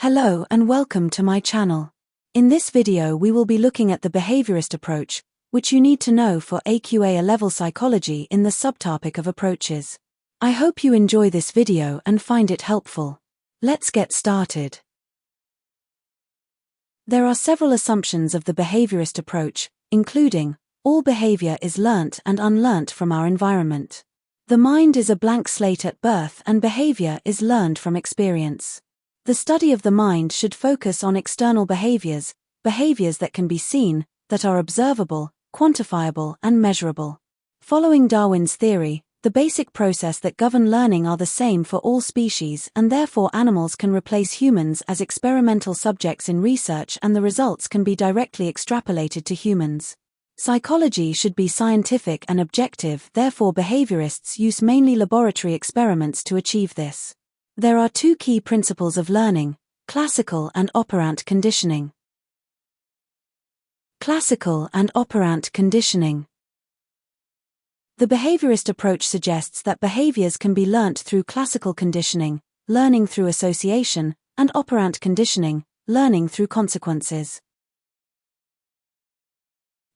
Hello and welcome to my channel. In this video we will be looking at the behaviorist approach, which you need to know for AQA A-level psychology in the subtopic of approaches. I hope you enjoy this video and find it helpful. Let's get started. There are several assumptions of the behaviorist approach, including, all behavior is learnt and unlearnt from our environment. The mind is a blank slate at birth and behavior is learned from experience. The study of the mind should focus on external behaviors that can be seen, that are observable, quantifiable and measurable. Following Darwin's theory, the basic process that govern learning are the same for all species and therefore animals can replace humans as experimental subjects in research and the results can be directly extrapolated to humans. Psychology should be scientific and objective, therefore behaviorists use mainly laboratory experiments to achieve this. There are two key principles of learning: classical and operant conditioning. Classical and operant conditioning. The behaviorist approach suggests that behaviors can be learnt through classical conditioning, learning through association, and operant conditioning, learning through consequences.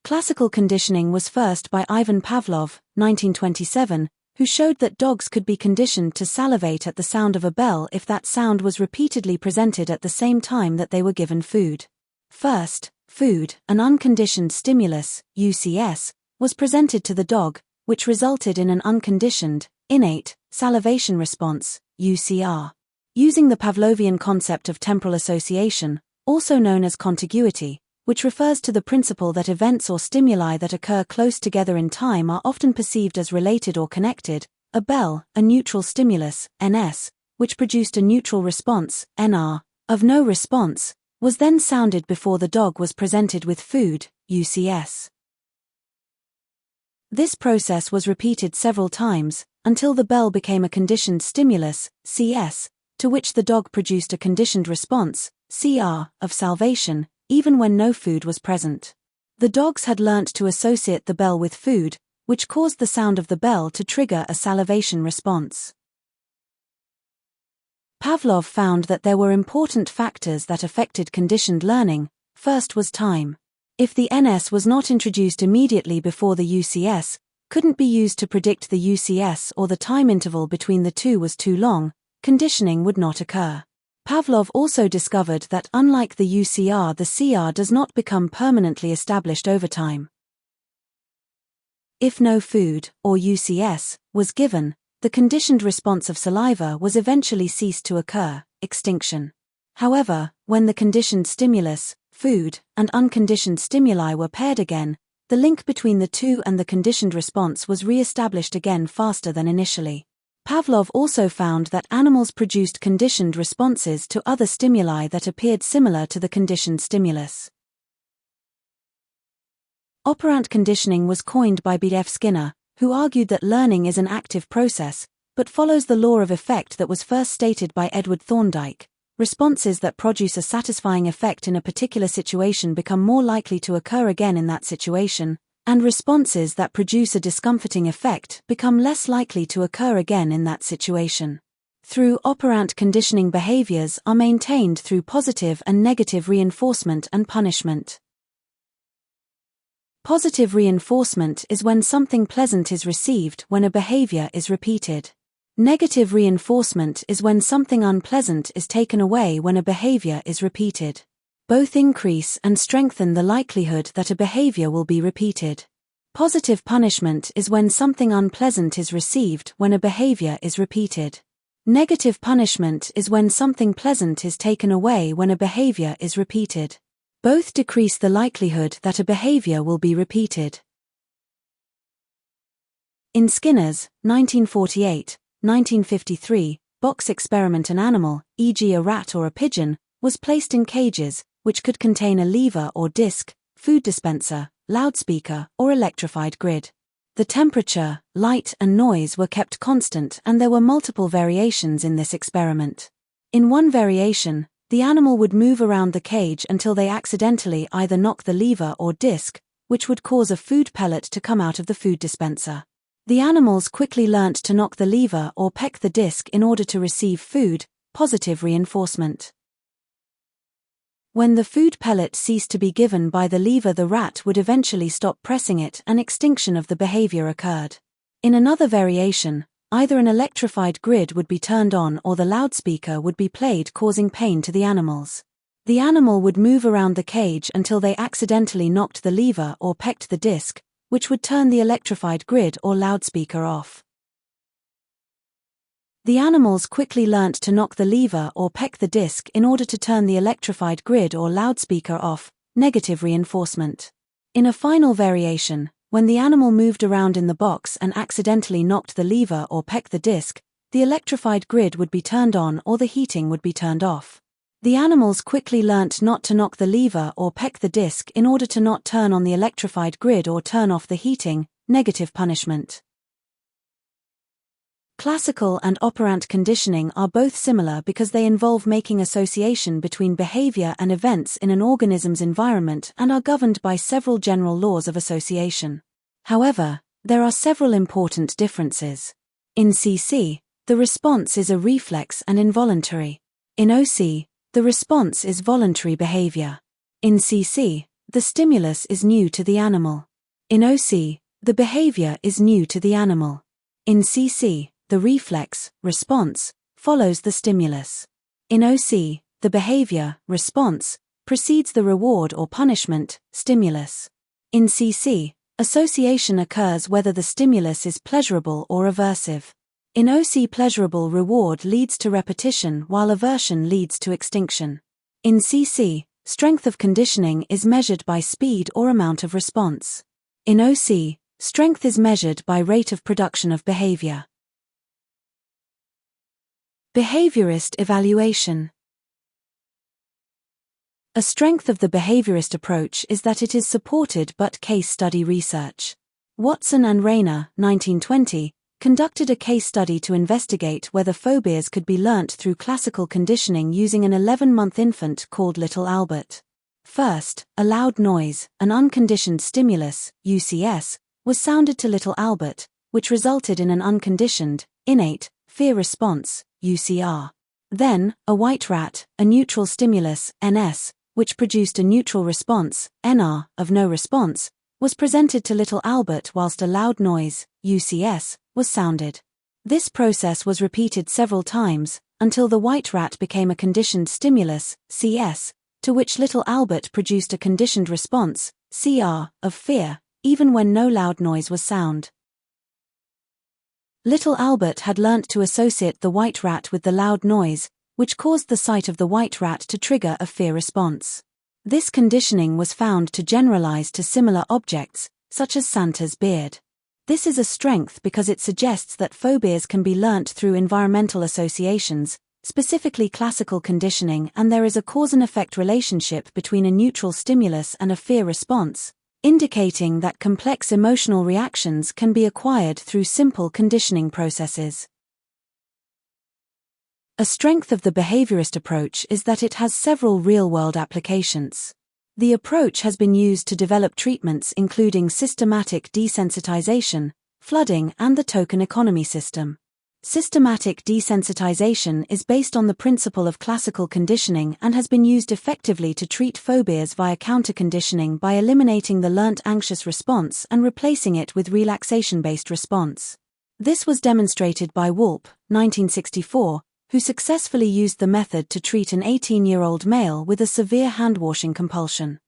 Classical conditioning was first by Ivan Pavlov, 1927, who showed that dogs could be conditioned to salivate at the sound of a bell if that sound was repeatedly presented at the same time that they were given food. First, food, an unconditioned stimulus, UCS, was presented to the dog, which resulted in an unconditioned, innate, salivation response, UCR. Using the Pavlovian concept of temporal association, also known as contiguity, which refers to the principle that events or stimuli that occur close together in time are often perceived as related or connected, a bell, a neutral stimulus, NS, which produced a neutral response, NR, of no response, was then sounded before the dog was presented with food, UCS. This process was repeated several times, until the bell became a conditioned stimulus, CS, to which the dog produced a conditioned response, CR, of salvation, even when no food was present. The dogs had learnt to associate the bell with food, which caused the sound of the bell to trigger a salivation response. Pavlov found that there were important factors that affected conditioned learning. First was time. If the NS was not introduced immediately before the UCS, couldn't be used to predict the UCS, or the time interval between the two was too long, conditioning would not occur. Pavlov also discovered that unlike the UCR, the CR does not become permanently established over time. If no food, or UCS, was given, the conditioned response of saliva was eventually ceased to occur, extinction. However, when the conditioned stimulus, food, and unconditioned stimuli were paired again, the link between the two and the conditioned response was re-established again faster than initially. Pavlov also found that animals produced conditioned responses to other stimuli that appeared similar to the conditioned stimulus. Operant conditioning was coined by B.F. Skinner, who argued that learning is an active process, but follows the law of effect that was first stated by Edward Thorndike. Responses that produce a satisfying effect in a particular situation become more likely to occur again in that situation, and responses that produce a discomforting effect become less likely to occur again in that situation. Through operant conditioning, behaviors are maintained through positive and negative reinforcement and punishment. Positive reinforcement is when something pleasant is received when a behavior is repeated. Negative reinforcement is when something unpleasant is taken away when a behavior is repeated. Both increase and strengthen the likelihood that a behavior will be repeated. Positive punishment is when something unpleasant is received when a behavior is repeated. Negative punishment is when something pleasant is taken away when a behavior is repeated. Both decrease the likelihood that a behavior will be repeated. In Skinner's 1948, 1953 box experiment, an animal, e.g. a rat or a pigeon, was placed in cages, which could contain a lever or disc, food dispenser, loudspeaker, or electrified grid. The temperature, light and noise were kept constant and there were multiple variations in this experiment. In one variation, the animal would move around the cage until they accidentally either knock the lever or disc, which would cause a food pellet to come out of the food dispenser. The animals quickly learnt to knock the lever or peck the disc in order to receive food, positive reinforcement. When the food pellet ceased to be given by the lever, the rat would eventually stop pressing it and extinction of the behavior occurred. In another variation, either an electrified grid would be turned on or the loudspeaker would be played, causing pain to the animals. The animal would move around the cage until they accidentally knocked the lever or pecked the disc, which would turn the electrified grid or loudspeaker off. The animals quickly learnt to knock the lever or peck the disc in order to turn the electrified grid or loudspeaker off, negative reinforcement. In a final variation, when the animal moved around in the box and accidentally knocked the lever or pecked the disc, the electrified grid would be turned on or the heating would be turned off. The animals quickly learnt not to knock the lever or peck the disc in order to not turn on the electrified grid or turn off the heating, negative punishment. Classical and operant conditioning are both similar because they involve making association between behavior and events in an organism's environment and are governed by several general laws of association. However, there are several important differences. In CC, the response is a reflex and involuntary. In OC, the response is voluntary behavior. In CC, the stimulus is new to the animal. In OC, the behavior is new to the animal. In CC, the reflex, response, follows the stimulus. In OC, the behavior, response, precedes the reward or punishment, stimulus. In CC, association occurs whether the stimulus is pleasurable or aversive. In OC, pleasurable reward leads to repetition while aversion leads to extinction. In CC, strength of conditioning is measured by speed or amount of response. In OC, strength is measured by rate of production of behavior. Behaviourist evaluation. A strength of the behaviourist approach is that it is supported by case study research. Watson and Rayner, 1920, conducted a case study to investigate whether phobias could be learnt through classical conditioning using an 11-month infant called Little Albert. First, a loud noise, an unconditioned stimulus, UCS, was sounded to Little Albert, which resulted in an unconditioned, innate, fear response, UCR. Then, a white rat, a neutral stimulus, NS, which produced a neutral response, NR, of no response, was presented to Little Albert whilst a loud noise, UCS, was sounded. This process was repeated several times, until the white rat became a conditioned stimulus, CS, to which Little Albert produced a conditioned response, CR, of fear, even when no loud noise was sound. Little Albert had learnt to associate the white rat with the loud noise, which caused the sight of the white rat to trigger a fear response. This conditioning was found to generalize to similar objects, such as Santa's beard. This is a strength because it suggests that phobias can be learnt through environmental associations, specifically classical conditioning, and there is a cause and effect relationship between a neutral stimulus and a fear response, indicating that complex emotional reactions can be acquired through simple conditioning processes. A strength of the behaviorist approach is that it has several real-world applications. The approach has been used to develop treatments including systematic desensitization, flooding, and the token economy system. Systematic desensitization is based on the principle of classical conditioning and has been used effectively to treat phobias via counterconditioning by eliminating the learnt anxious response and replacing it with relaxation-based response. This was demonstrated by Wolpe, 1964, who successfully used the method to treat an 18-year-old male with a severe hand-washing compulsion.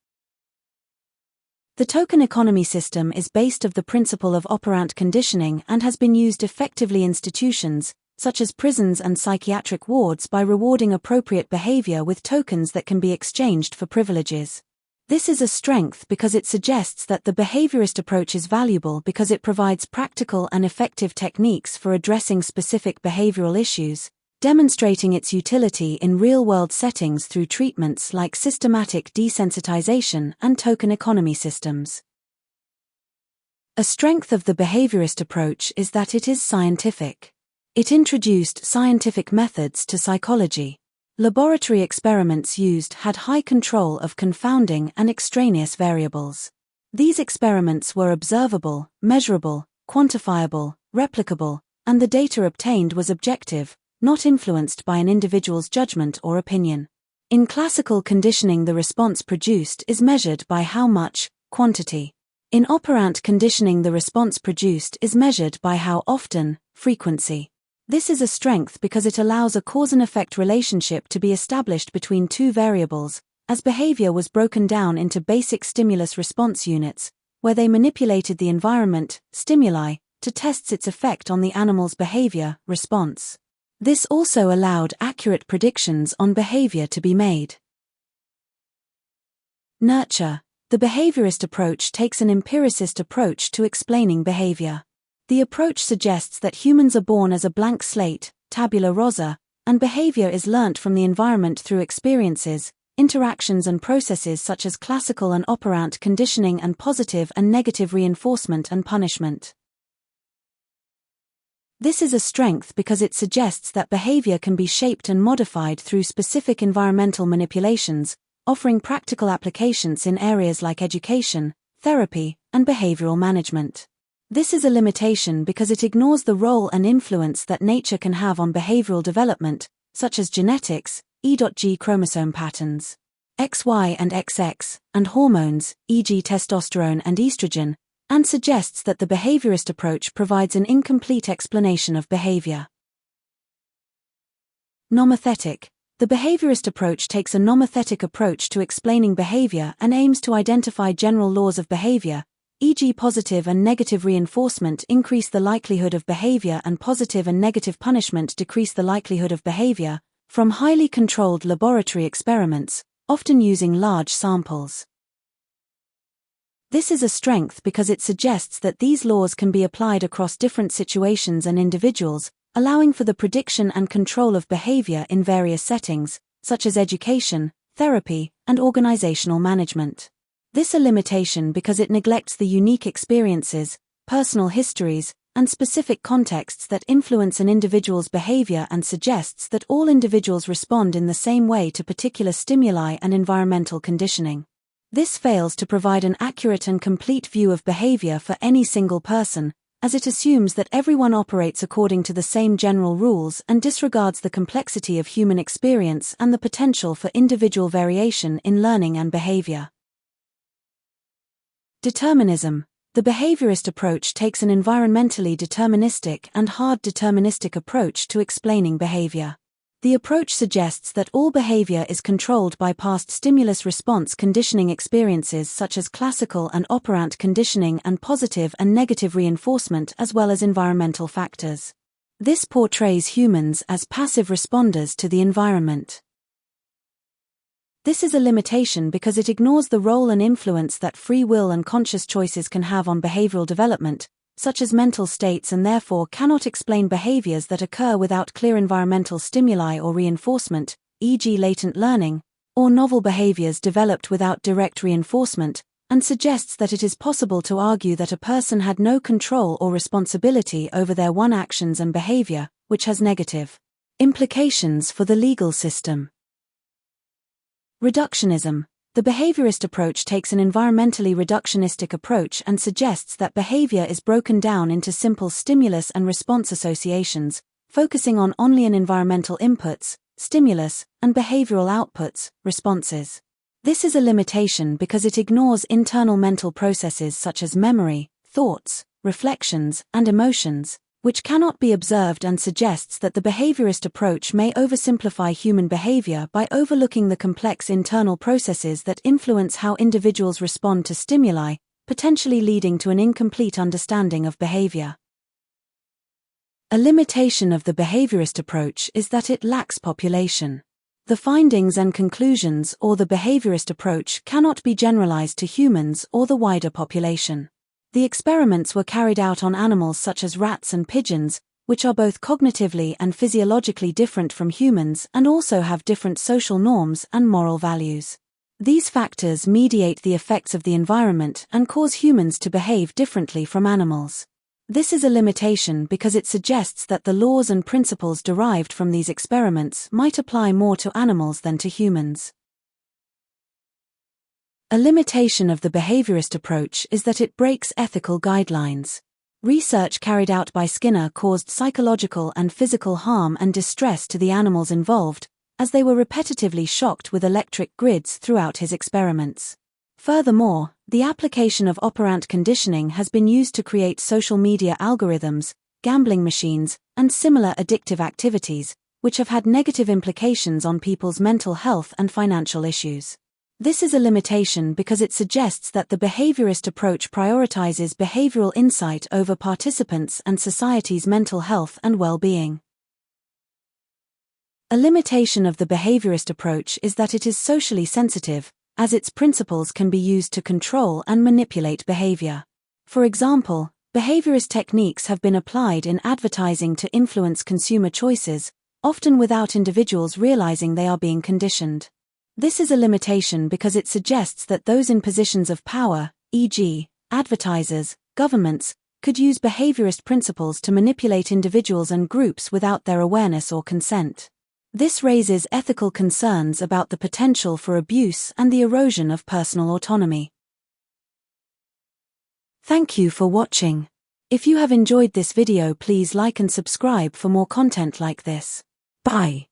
The token economy system is based on the principle of operant conditioning and has been used effectively in institutions, such as prisons and psychiatric wards, by rewarding appropriate behavior with tokens that can be exchanged for privileges. This is a strength because it suggests that the behaviorist approach is valuable because it provides practical and effective techniques for addressing specific behavioral issues, demonstrating its utility in real-world settings through treatments like systematic desensitization and token economy systems. A strength of the behaviorist approach is that it is scientific. It introduced scientific methods to psychology. Laboratory experiments used had high control of confounding and extraneous variables. These experiments were observable, measurable, quantifiable, replicable, and the data obtained was objective, not influenced by an individual's judgment or opinion. In classical conditioning, the response produced is measured by how much, quantity. In operant conditioning, the response produced is measured by how often, frequency. This is a strength because it allows a cause and effect relationship to be established between two variables, as behavior was broken down into basic stimulus-response units, where they manipulated the environment, stimuli, to test its effect on the animal's behavior, response. This also allowed accurate predictions on behavior to be made. Nurture. The behaviorist approach takes an empiricist approach to explaining behavior. The approach suggests that humans are born as a blank slate, tabula rasa, and behavior is learnt from the environment through experiences, interactions and processes such as classical and operant conditioning and positive and negative reinforcement and punishment. This is a strength because it suggests that behavior can be shaped and modified through specific environmental manipulations, offering practical applications in areas like education, therapy, and behavioral management. This is a limitation because it ignores the role and influence that nature can have on behavioral development, such as genetics, E.G. chromosome patterns, XY and XX, and hormones, e.g. testosterone and estrogen, and suggests that the behaviorist approach provides an incomplete explanation of behavior. Nomothetic. The behaviorist approach takes a nomothetic approach to explaining behavior and aims to identify general laws of behavior, e.g. positive and negative reinforcement increase the likelihood of behavior and positive and negative punishment decrease the likelihood of behavior, from highly controlled laboratory experiments, often using large samples. This is a strength because it suggests that these laws can be applied across different situations and individuals, allowing for the prediction and control of behavior in various settings, such as education, therapy, and organizational management. This is a limitation because it neglects the unique experiences, personal histories, and specific contexts that influence an individual's behavior and suggests that all individuals respond in the same way to particular stimuli and environmental conditioning. This fails to provide an accurate and complete view of behavior for any single person, as it assumes that everyone operates according to the same general rules and disregards the complexity of human experience and the potential for individual variation in learning and behavior. Determinism. The behaviorist approach takes an environmentally deterministic and hard deterministic approach to explaining behavior. The approach suggests that all behavior is controlled by past stimulus-response conditioning experiences such as classical and operant conditioning and positive and negative reinforcement as well as environmental factors. This portrays humans as passive responders to the environment. This is a limitation because it ignores the role and influence that free will and conscious choices can have on behavioral development, such as mental states, and therefore cannot explain behaviors that occur without clear environmental stimuli or reinforcement, e.g. latent learning, or novel behaviors developed without direct reinforcement, and suggests that it is possible to argue that a person had no control or responsibility over their own actions and behavior, which has negative implications for the legal system. Reductionism. The behaviorist approach takes an environmentally reductionistic approach and suggests that behavior is broken down into simple stimulus and response associations, focusing on only an environmental inputs, stimulus, and behavioral outputs, responses. This is a limitation because it ignores internal mental processes such as memory, thoughts, reflections, and emotions, which cannot be observed, and suggests that the behaviorist approach may oversimplify human behavior by overlooking the complex internal processes that influence how individuals respond to stimuli, potentially leading to an incomplete understanding of behavior. A limitation of the behaviorist approach is that it lacks population. The findings and conclusions or the behaviorist approach cannot be generalized to humans or the wider population. The experiments were carried out on animals such as rats and pigeons, which are both cognitively and physiologically different from humans and also have different social norms and moral values. These factors mediate the effects of the environment and cause humans to behave differently from animals. This is a limitation because it suggests that the laws and principles derived from these experiments might apply more to animals than to humans. A limitation of the behaviorist approach is that it breaks ethical guidelines. Research carried out by Skinner caused psychological and physical harm and distress to the animals involved, as they were repetitively shocked with electric grids throughout his experiments. Furthermore, the application of operant conditioning has been used to create social media algorithms, gambling machines, and similar addictive activities, which have had negative implications on people's mental health and financial issues. This is a limitation because it suggests that the behaviorist approach prioritizes behavioral insight over participants' and society's mental health and well-being. A limitation of the behaviorist approach is that it is socially sensitive, as its principles can be used to control and manipulate behavior. For example, behaviorist techniques have been applied in advertising to influence consumer choices, often without individuals realizing they are being conditioned. This is a limitation because it suggests that those in positions of power, e.g., advertisers, governments, could use behaviorist principles to manipulate individuals and groups without their awareness or consent. This raises ethical concerns about the potential for abuse and the erosion of personal autonomy. Thank you for watching. If you have enjoyed this video, please like and subscribe for more content like this. Bye.